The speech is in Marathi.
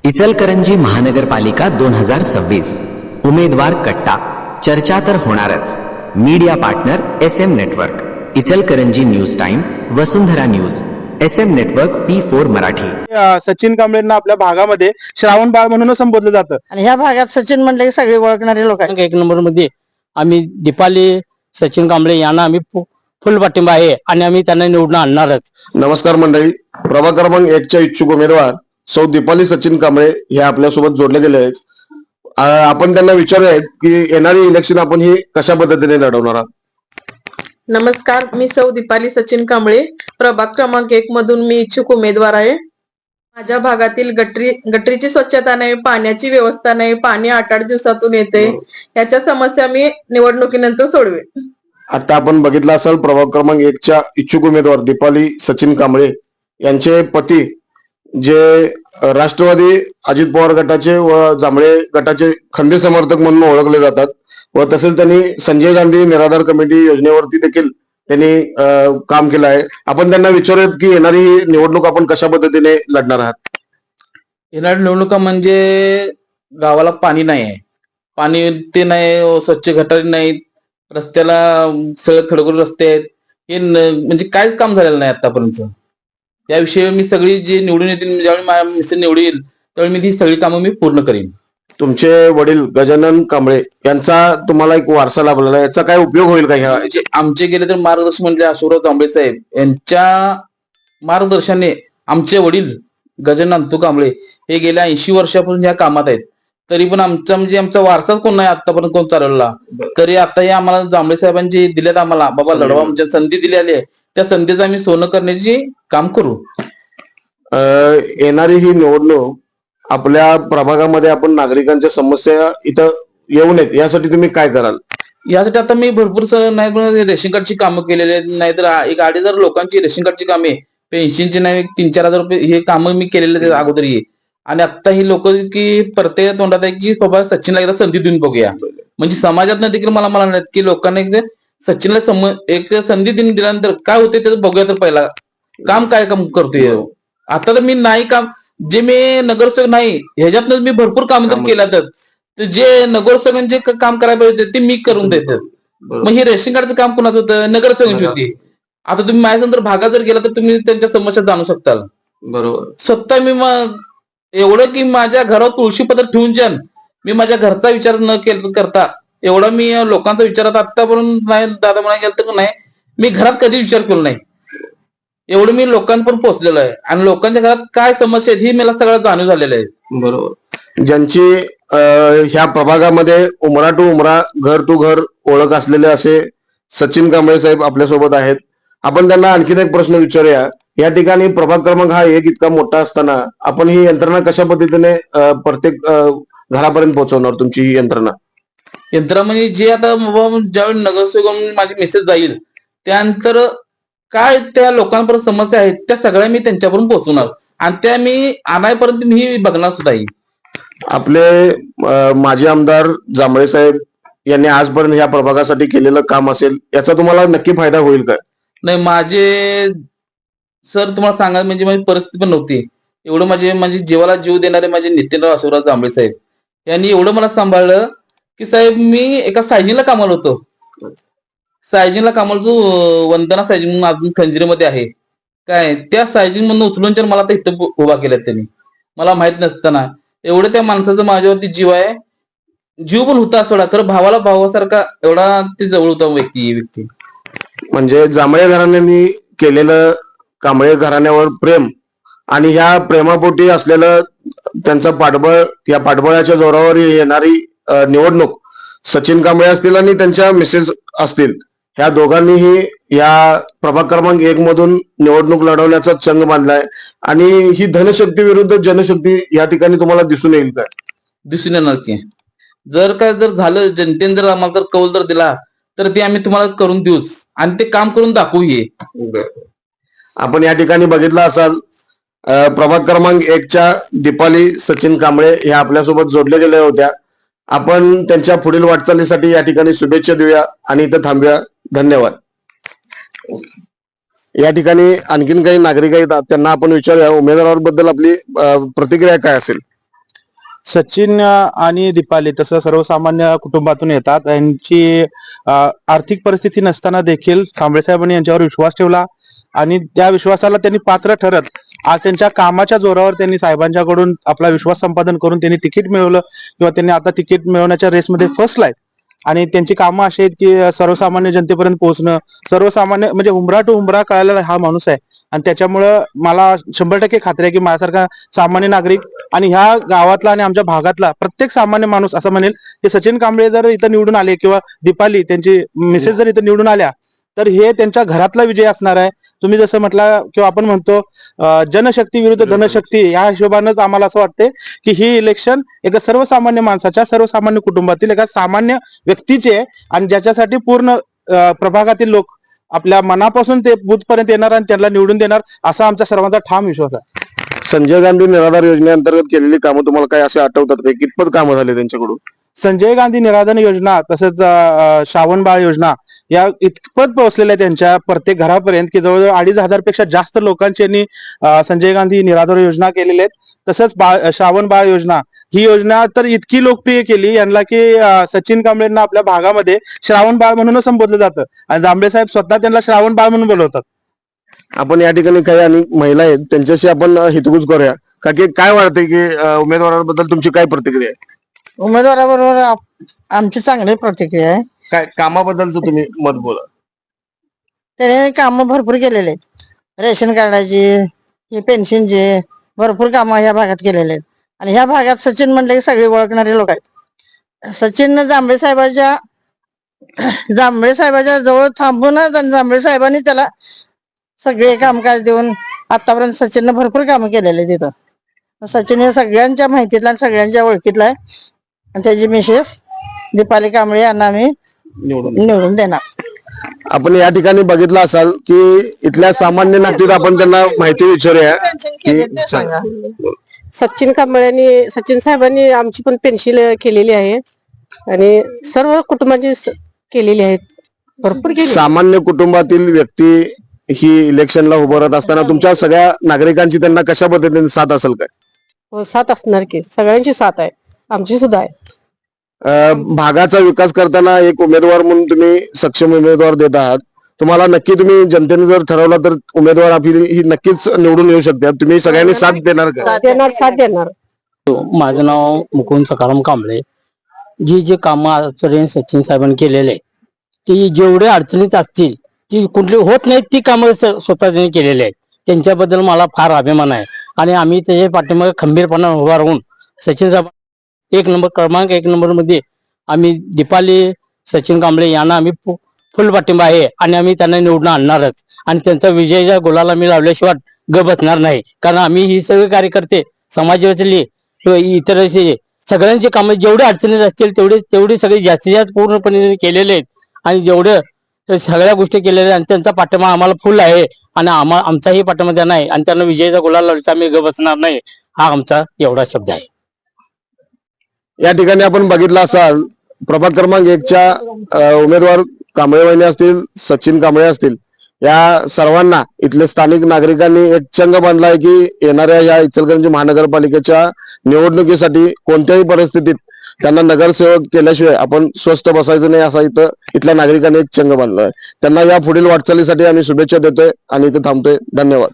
इचलकरंजी महानगरपालिका 2026 उमेदवार कट्टा चर्चा तर होणारच। Media partner SM network, Ichalkaranji news time, Vasundhara news, SM network P4 Marathi. Sachin कांबळेंना आपल्या भागामध्ये श्रावण बाळ म्हणून संबोधलं जातं आणि ह्या भागात सचिन म्हणले की सगळे ओळखणारे लोक आहेत। 1 नंबर मध्ये आम्ही दीपाली सचिन कांबळे यांना आम्ही फुल पाठिंबा आहे आणि आम्ही त्यांना निवडून आणणारच। नमस्कार मंडळी, प्रभाग क्रमांक 1 च्या इच्छुक उमेदवार सौ दीपाली सचिन कांबळे हे आपल्यासोबत जोडले गेले आहेत। आपण त्यांना विचारूयात की येणारी इलेक्शन आपण ही कशा पद्धतीने लढवणार आहात। नमस्कार, मी सौ दीपाली सचिन कांबळे, प्रभाग क्रमांक 1 मधून मी इच्छुक उमेदवार आहे। माझ्या भागातील गटरीची स्वच्छता नाही, पाण्याची व्यवस्था नाही, पाणी 8-8 दिवसातून येते, याच्या समस्या मी निवडणुकीनंतर सोडवेन। आता आपण बघितलं असेल, प्रभाग क्रमांक 1 च्या इच्छुक उमेदवार दीपाली सचिन कांबळे यांचे पती जे राष्ट्रवादी अजित पवार गटाचे व जांभळे गटाचे खंदे समर्थक म्हणून ओळखले जातात व तसेच त्यांनी संजय गांधी निराधार कमिटी योजनेवरती देखील त्यांनी काम केलं आहे। आपण त्यांना विचारूयात की येणारी ही निवडणूक आपण कशा पद्धतीने लढणार आहात। येणारी निवडणुका म्हणजे गावाला पाणी नाही आहे, पाणी ते नाही, स्वच्छ गटारी नाहीत, रस्त्याला सगळे खडखड रस्ते आहेत, हे म्हणजे काहीच काम झालेलं नाही आतापर्यंत। याविषयी मी सगळी जे निवडून येतील, ज्यावेळी माझ्या मिसेस निवडून येईल त्यावेळी मी ती सगळी कामं मी पूर्ण करीन। तुमचे वडील गजानन कांबळे यांचा तुम्हाला एक वारसा लाभलेला आहे, याचा काय उपयोग होईल का? ह्या म्हणजे आमचे गेले तर मार्गदर्शन म्हणजे अशोकराव तांबळे साहेब यांच्या मार्गदर्शनाने आमचे वडील गजानन नामतू कांबळे हे गेल्या 80 वर्षापासून या कामात आहेत। तरी पण आमचा वारसाच कोण नाही आतापर्यंत कोण चालवला, तरी आता हे आम्हाला जांभळे साहेबांची दिल्यात, आम्हाला बाबा लढवा आमच्या संधी दिलेली आहे, त्या संधीचं आम्ही सोनं करण्याची काम करू। येणारी ही निवडणूक आपल्या प्रभागामध्ये आपण नागरिकांच्या समस्या इथं येऊ नयेत यासाठी तुम्ही काय कराल? यासाठी आता मी भरपूर नाही पण रेशन कार्डची कामं केलेली आहेत, नाहीतर 1,000 लोकांची रेशन कार्डची कामे, पेन्शनची नाही 3-4 हजार रुपये हे कामं मी केलेले आहेत अगोदर। आणि आता ही लोक की प्रत्येक तोंडात आहे की बाबा सचिनला एकदा संधी देऊन बघूया, म्हणजे समाजात देखील मला म्हणाले की लोकांना एकदा सचिनला एक संधी दिल्यानंतर काय होते त्याचं बघूया, तर पहिला काम काय काम करतोय। आता तर मी नाही काम जे मी नगरसेवक नाही ह्याच्यातनं मी भरपूर काम तर केलं, तर जे नगरसेवकांचे काम करायला पाहिजे ते मी करून देतात। मग हे रेशन कार्डचं काम कोणाचं होतं? नगरसेवकांची होती। आता तुम्ही माझ्या भागात जर गेला तर तुम्ही त्यांच्या समस्या जाणू शकताल। बरोबर, स्वतः मी मग एवढं की माझ्या घरावर तुळशीपत्र ठेवून जन मी माझ्या घरचा विचार न करता एवढा मी लोकांचा विचारात आतापर्यंत नाही, दादा म्हणा गेलं तर नाही, मी घरात कधी विचार केला नाही, एवढं मी लोकांपर्यंत पोहोचलेलो आहे आणि लोकांच्या घरात काय समस्या आहेत ही मला सगळं जाणीव झालेलं आहे। बरोबर, ज्यांची ह्या प्रभागामध्ये उमरा टू उमरा, घर टू घर ओळख असलेले असे सचिन कांबळे साहेब आपल्यासोबत आहेत। आपण त्यांना आणखीन एक प्रश्न विचारूया। या ठिकाणी प्रभाग क्रमांक हा 1 इतका मोठा असताना आपण ही यंत्रणा कशा पद्धतीने प्रत्येक घरापर्यंत पोहोचवणार? तुमची ही यंत्रणा म्हणजे जे आता ज्यावेळी नगरसेवक माझी मेसेज जाईल त्यानंतर काय त्या लोकांपर्यंत समस्या आहेत त्या सगळ्या मी त्यांच्यापर्यंत पोहोचवणार आणि त्या मी आणायपर्यंत मी बघणार सुद्धा आहे। आपले माजी आमदार जांभळे साहेब यांनी आजपर्यंत या प्रभागासाठी केलेलं काम असेल, याचा तुम्हाला नक्की फायदा होईल का? नाही, माझे सर तुम्हाला सांगायला म्हणजे माझी परिस्थिती पण नव्हती, एवढं माझे जीवाला जीव देणारे माझे नितीनराव अशोकराव जांभळे साहेब यांनी एवढं मला सांभाळलं की साहेब मी एका सायजिंगला कामाला होतो, वंदना सायजिंग म्हणून अजून खंजिरीमध्ये आहे काय, त्या सायजिंग मधून उचलून मला आता इथं उभा केल्यात त्यांनी, मला माहित नसताना। एवढं त्या माणसाचा माझ्यावरती जीव आहे, जीव पण होता सोडा, खरं भावाला भावासारखा एवढा ते जवळ होता व्यक्ती। म्हणजे जांभळे घराण्यांनी केलेलं कांबळे घराण्यावर प्रेम आणि ह्या प्रेमापोटी असलेलं त्यांचं पाठबळ, या पाठबळाच्या जोरावर येणारी निवडणूक सचिन कांबळे असतील आणि त्यांच्या मिसेस असतील, ह्या दोघांनीही या प्रभाग क्रमांक 1 मधून निवडणूक लढवण्याचा चंग बांधलाय आणि ही धनशक्ती विरुद्ध जनशक्ती या ठिकाणी तुम्हाला दिसून येईल काय? दिसून येणार की जर झालं, जनतेने जर आम्हाला जर कौल जर दिला तर ते आम्ही तुम्हाला करून देऊच आणि ते काम करून दाखवू। आपण या ठिकाणी बघितलं असाल, प्रभाग क्रमांक 1 च्या दीपाली सचिन कांबळे ह्या आपल्यासोबत जोडल्या गेल्या होत्या। आपण त्यांच्या पुढील वाटचालीसाठी या ठिकाणी शुभेच्छा देऊया आणि इथं थांबूया। धन्यवाद। या ठिकाणी आणखीन काही नागरिक आहेत, त्यांना आपण विचारूया उमेदवाराबद्दल आपली प्रतिक्रिया काय असेल। सचिन आणि दीपाली तसं सर्वसामान्य कुटुंबातून येतात. यांची आर्थिक परिस्थिती नसताना देखील कांबळे साहेबांनी यांच्यावर विश्वास ठेवला आणि त्या विश्वासाला त्यांनी पात्र ठरत आज त्यांच्या कामाच्या जोरावर त्यांनी साहेबांच्याकडून आपला विश्वास संपादन करून त्यांनी तिकीट मिळवलं किंवा त्यांनी आता तिकीट मिळवण्याच्या रेसमध्ये फर्स्टला आहेत. आणि त्यांची कामं अशी आहेत की सर्वसामान्य जनतेपर्यंत पोहोचणं, सर्वसामान्य म्हणजे उंबरा टू उंबरा कळालेला हा माणूस आहे. आणि त्याच्यामुळं मला 100% खात्री आहे की माझ्यासारखा सामान्य नागरिक आणि ह्या गावातला आणि आमच्या भागातला प्रत्येक सामान्य माणूस असं म्हणेल की सचिन कांबळे जर इथं निवडून आले किंवा दीपाली त्यांची मिसेस जर इथं निवडून आल्या तर हे त्यांच्या घरातला विजय असणार आहे. तुम्ही जसं म्हटला किंवा आपण म्हणतो जनशक्ती विरुद्ध धनशक्ती, या हिशोबानंच आम्हाला असं वाटते की ही इलेक्शन एका सर्वसामान्य माणसाच्या, सर्वसामान्य कुटुंबातील एका सामान्य व्यक्तीचे आहे आणि ज्याच्यासाठी पूर्ण प्रभागातील लोक आपल्या मनापासून ते बूथपर्यंत येणार आणि त्यांना निवडून देणार असा आमचा सर्वांचा ठाम विश्वास आहे. संजय गांधी निराधार योजनेअंतर्गत केलेली कामं तुम्हाला काय असे आठवतात का? कितपत कामं झाले त्यांच्याकडून? संजय गांधी निराधार योजना तसंच श्रावण बाळ योजना या इतपत पोहोचलेल्या त्यांच्या प्रत्येक घरापर्यंत की जवळजवळ 2,500 पेक्षा जास्त लोकांची यांनी संजय गांधी निराधार योजना केलेल्या आहेत. तसंच श्रावण बाळ योजना ही योजना तर इतकी लोकप्रिय केली यांना की सचिन कांबळेंना आपल्या भागामध्ये श्रावण बाळ म्हणून संबोधलं जातं आणि जांभळे साहेब स्वतः त्यांना श्रावण बाळ म्हणून बोलवतात. आपण या ठिकाणी काही आणि महिला आहेत त्यांच्याशी आपण हितगुज करूया. का की काय वाटतंय की उमेदवारांबद्दल तुमची काय प्रतिक्रिया आहे? उमेदवाराबरोबर आमची चांगली प्रतिक्रिया आहे. काय कामाबद्दलचं तुम्ही मत बोला. त्याने कामं भरपूर केलेले आहेत. रेशन कार्डाची, हे पेन्शनचे भरपूर कामं ह्या भागात केलेले आहेत. आणि ह्या भागात सचिन म्हणले की सगळे ओळखणारे लोक आहेत. सचिन जांभळे साहेबाच्या जवळ थांबून जांभळे साहेबांनी त्याला सगळे कामकाज देऊन आतापर्यंत सचिननं भरपूर कामं केलेले तिथं. सचिन हे सगळ्यांच्या माहितीतला आणि सगळ्यांच्या ओळखीतला आहे आणि त्याची मिसेस दीपाली कांबळे यांना आम्ही निवडून देणार. आपण या ठिकाणी बघितलं असाल की इथल्या सामान्य नागरिक आपण त्यांना माहिती विचारूया की सांगा. सचिन साहेबांनी आमची पण पेन्शन केलेली आहे आणि सर्व कुटुंबाची केलेली आहेत. भरपूर केली. सामान्य कुटुंबातील व्यक्ती ही इलेक्शनला उभं राहत असताना तुमच्या सगळ्या नागरिकांची त्यांना कशा पद्धतीने साथ असेल काय? हो, साथ असणार की, सगळ्यांची साथ आहे, आमची सुद्धा आहे. भागाचा विकास करताना एक उमेदवार म्हणून तुम्ही सक्षम उमेदवार देत आहात. तुम्हाला नक्की तुम्ही जनतेने जर ठरवला तर उमेदवार आपली ही नक्कीच निवडून येऊ शकतात. तुम्ही सगळ्यांनी साथ देणार का? साथ देणार. माझं नाव मुकुंद सकाराम कांबळे. जे कामं आजपर्यंत सचिन साहेबांनी केलेले ती जेवढे अडचणीत असतील ती कुठली होत नाहीत ती कामं स्वतः त्यांनी केलेली आहेत. त्यांच्याबद्दल मला फार अभिमान आहे आणि आम्ही त्याच्या पाठीमागे खंबीरपणा उभा राहून सचिन साहेब क्रमांक 1 नंबर मध्ये आम्ही दीपाली सचिन कांबळे यांना आम्ही फुल पाठिंबा आहे आणि आम्ही त्यांना निवडून आणणारच आणि त्यांचा विजयाच्या गोलाला मी लावल्याशिवाय बसणार नाही. कारण आम्ही ही सगळे कार्यकर्ते समाजातली इतर सगळ्यांची कामं जेवढे अडचणीत असतील तेवढे सगळे जास्तीत जास्त पूर्णपणे केलेले आहेत आणि जेवढं सगळ्या गोष्टी केलेल्या आहेत आणि त्यांचा पाठिंबा आम्हाला फुल आहे आणि आमचाही पाठिंबा त्यांना आहे आणि त्यांना विजयाचा गुलाल लावल्याचा आम्ही बसणार नाही. हा आमचा एवढा शब्द आहे. या ठिकाणी आपण बघितलं असाल प्रभाग क्रमांक 1च्या उमेदवार कांबळे वहिनी असतील, सचिन कांबळे असतील, या सर्वांना इथले स्थानिक नागरिकांनी एक चंग बांधलाय की येणाऱ्या या इचलकरंजी महानगरपालिकेच्या निवडणुकीसाठी कोणत्याही परिस्थितीत त्यांना नगरसेवक केल्याशिवाय आपण स्वस्थ बसायचं नाही असा इथल्या नागरिकांनी एक चंग बांधलाय. त्यांना या पुढील वाटचालीसाठी आम्ही शुभेच्छा देतोय आणि इथे थांबतोय. धन्यवाद.